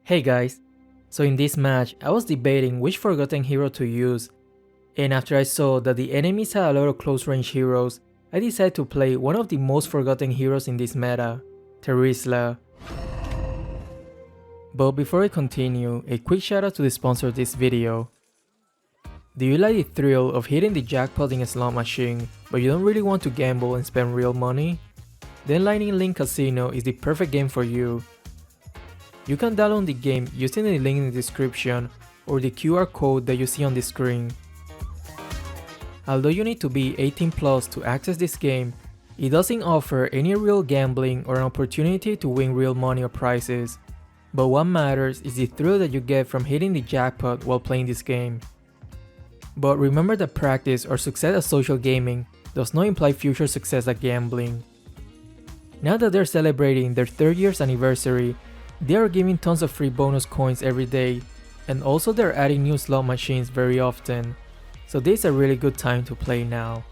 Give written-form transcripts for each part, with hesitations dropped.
Hey guys, so in this match I was debating which forgotten hero to use, and after I saw that the enemies had a lot of close range heroes, I decided to play one of the most forgotten heroes in this meta, Terizla. But before I continue, a quick shout out to the sponsor of this video. Do you like the thrill of hitting the jackpot in a slot machine, but you don't really want to gamble and spend real money? Then Lightning Link Casino is the perfect game for you. You can download the game using the link in the description or the QR code that you see on the screen. Although you need to be 18 plus to access this game, it doesn't offer any real gambling or an opportunity to win real money or prizes. But what matters is the thrill that you get from hitting the jackpot while playing this game. But remember that practice or success at social gaming does not imply future success at gambling. Now that they're celebrating their 3rd year's anniversary, they are giving tons of free bonus coins every day, and also they're adding new slot machines very often, so this is a really good time to play now.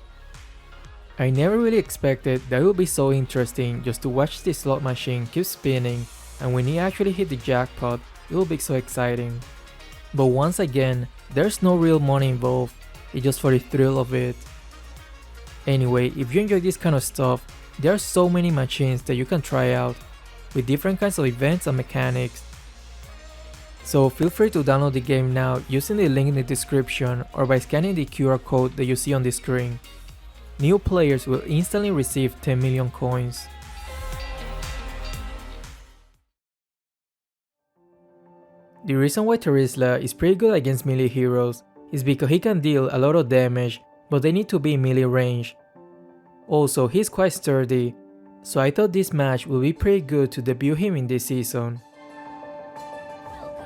I never really expected that it would be so interesting just to watch the slot machine keep spinning, and when you actually hit the jackpot, it will be so exciting. But once again, there's no real money involved, it's just for the thrill of it. Anyway, if you enjoy this kind of stuff, there are so many machines that you can try out, with different kinds of events and mechanics. So feel free to download the game now using the link in the description or by scanning the QR code that you see on the screen. New players will instantly receive 10 million coins. The reason why Terizla is pretty good against melee heroes is because he can deal a lot of damage, but they need to be in melee range. Also, he's quite sturdy, so I thought this match will be pretty good to debut him in this season.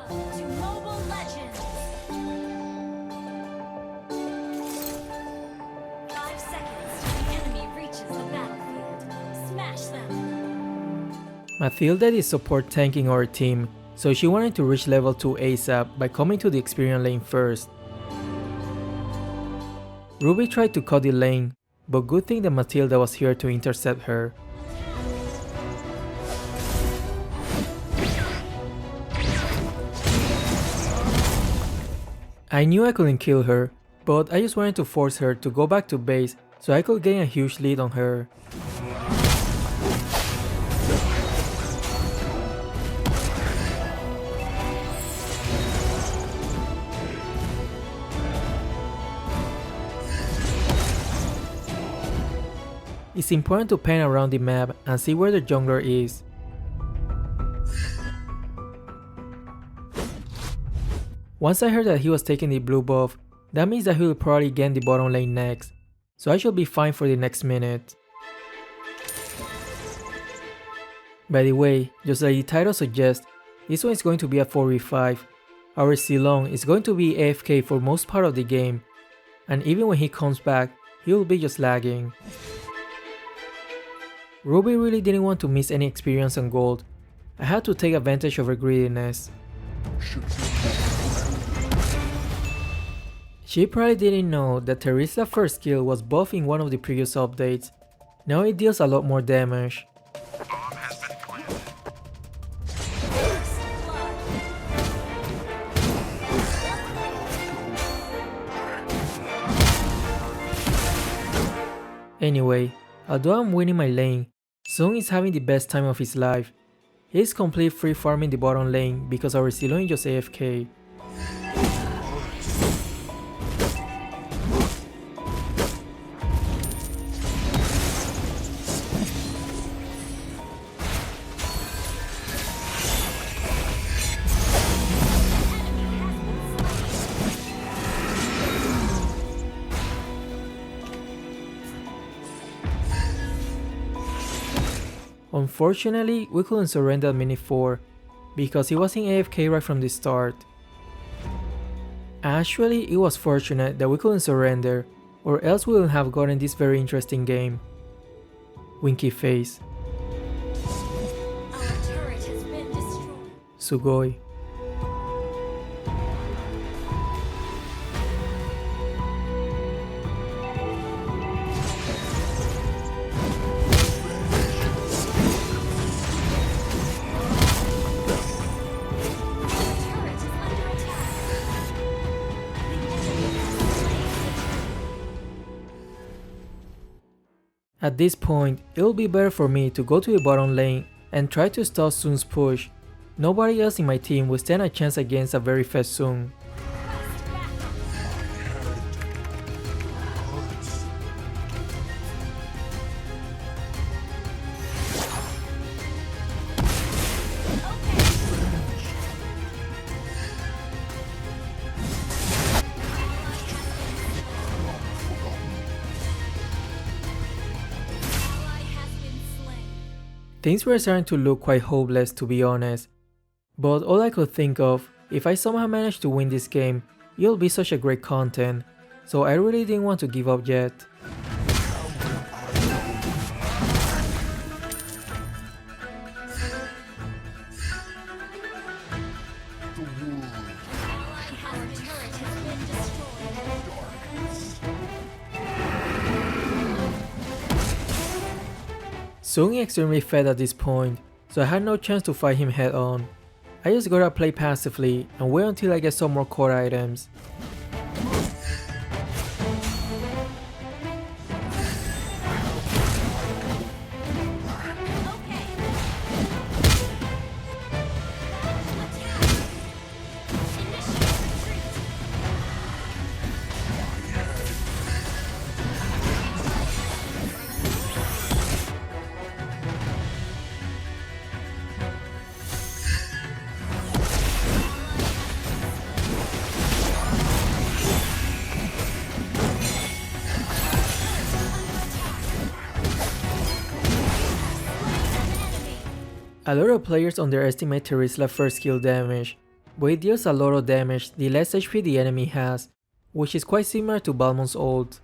Welcome to Mobile Legends! 5 seconds till the enemy reaches the battlefield. Smash them! Mathilda is support tanking our team, so she wanted to reach level 2 ASAP by coming to the experience lane first. Ruby tried to cut the lane, but good thing that Mathilda was here to intercept her. I knew I couldn't kill her, but I just wanted to force her to go back to base so I could gain a huge lead on her. It's important to pan around the map and see where the jungler is. Once I heard that he was taking the blue buff, that means that he will probably get the bottom lane next, so I should be fine for the next minute. By the way, just like the title suggests, this one is going to be a 4v5. Our Ceylon is going to be AFK for most part of the game, and even when he comes back, he will be just lagging. Ruby really didn't want to miss any experience on gold. I had to take advantage of her greediness. She probably didn't know that Terizla's first skill was buffed in one of the previous updates. Now it deals a lot more damage. Bomb has been planted. Anyway, although I'm winning my lane, Sung is having the best time of his life. He's complete free farming the bottom lane because our Ceylon is just AFK. Unfortunately, we couldn't surrender at minute 4 because he was in AFK right from the start. Actually, it was fortunate that we couldn't surrender, or else we wouldn't have gotten this very interesting game. Winky face. Our turret has been destroyed. Sugoi. At this point, it'll be better for me to go to the bottom lane and try to stop Sun's push. Nobody else in my team will stand a chance against a very fast Sun. Things were starting to look quite hopeless, to be honest, but all I could think of, if I somehow managed to win this game, it'll be such a great content, so I really didn't want to give up yet. Sun is extremely fed at this point, so I had no chance to fight him head on. I just gotta play passively and wait until I get some more core items. A lot of players underestimate Terizla's first skill damage, but it deals a lot of damage the less HP the enemy has, which is quite similar to Balmond's ult.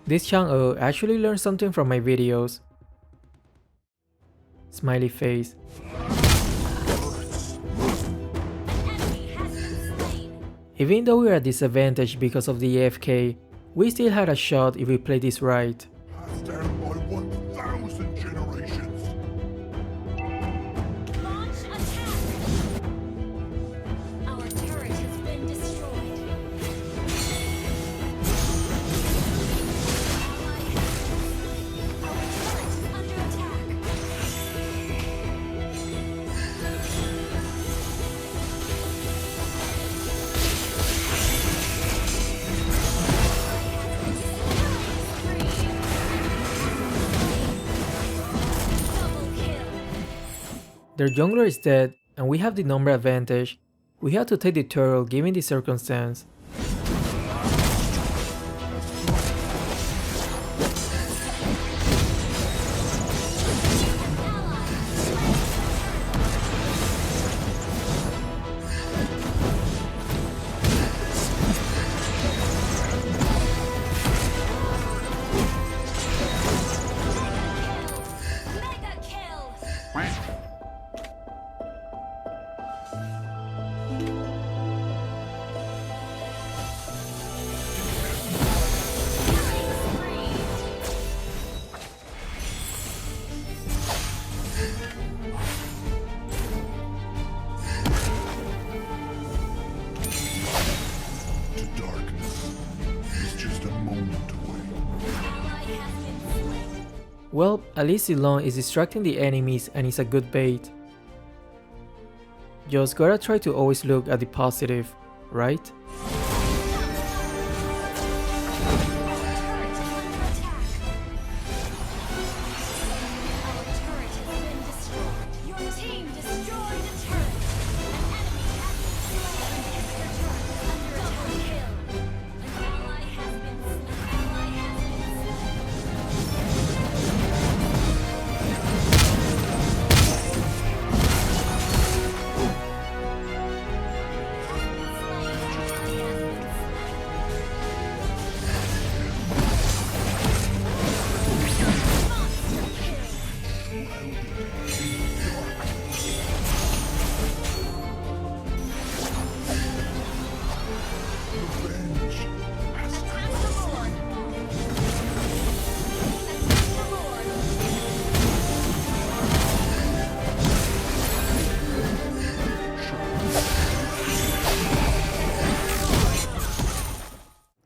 This Chang'e actually learned something from my videos. Smiley face. Even though we are at disadvantage because of the AFK, we still had a shot if we played this right. Passed down by 1,000 generations. Launch attack! Our turret has been destroyed. Our turret is under attack. Their jungler is dead, and we have the number advantage. We had to take the turtle given the circumstance. Mega kill! To darkness is just a moment away. Well, at least Elon is distracting the enemies and is a good bait. Just gotta try to always look at the positive, right?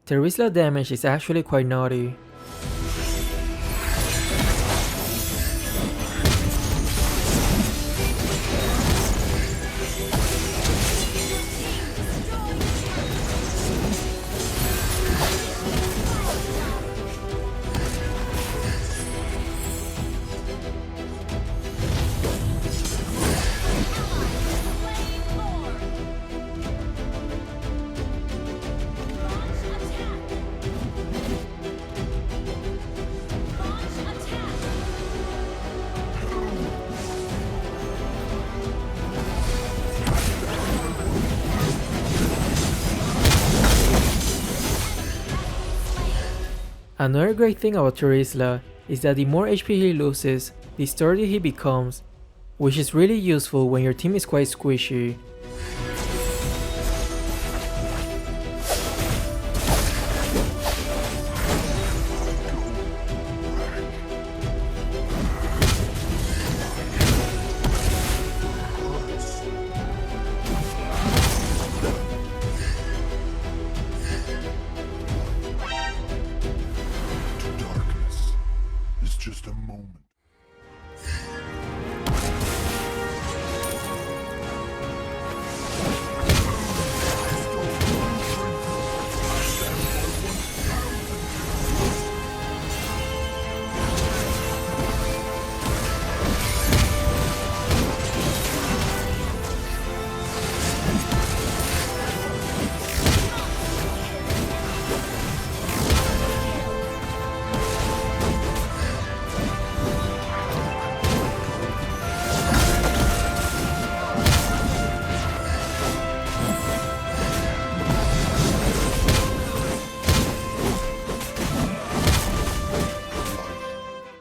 Terizla damage is actually quite naughty. Another great thing about Terizla is that the more HP he loses, the sturdier he becomes, which is really useful when your team is quite squishy. Darkness is just a moment.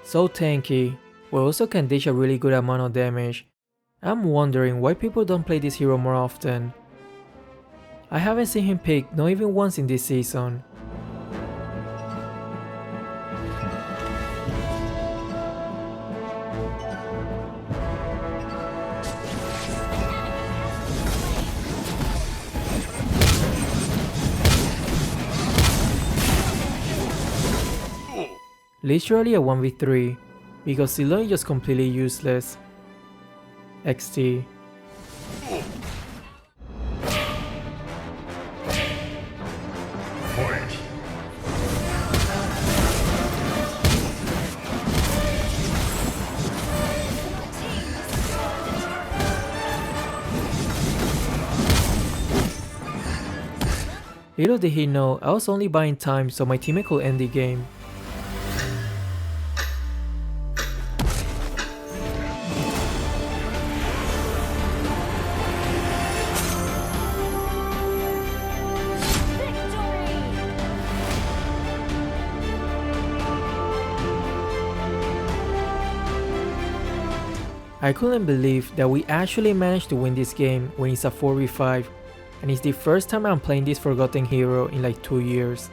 So tanky, but also can dish a really good amount of damage. I'm wondering why people don't play this hero more often. I haven't seen him picked not even once in this season. Literally a 1v3, because Ceylon is just completely useless. XT. Fight! Little did he know, I was only buying time so my teammate could end the game. I couldn't believe that we actually managed to win this game when it's a 4v5, and it's the first time I'm playing this forgotten hero in like 2 years.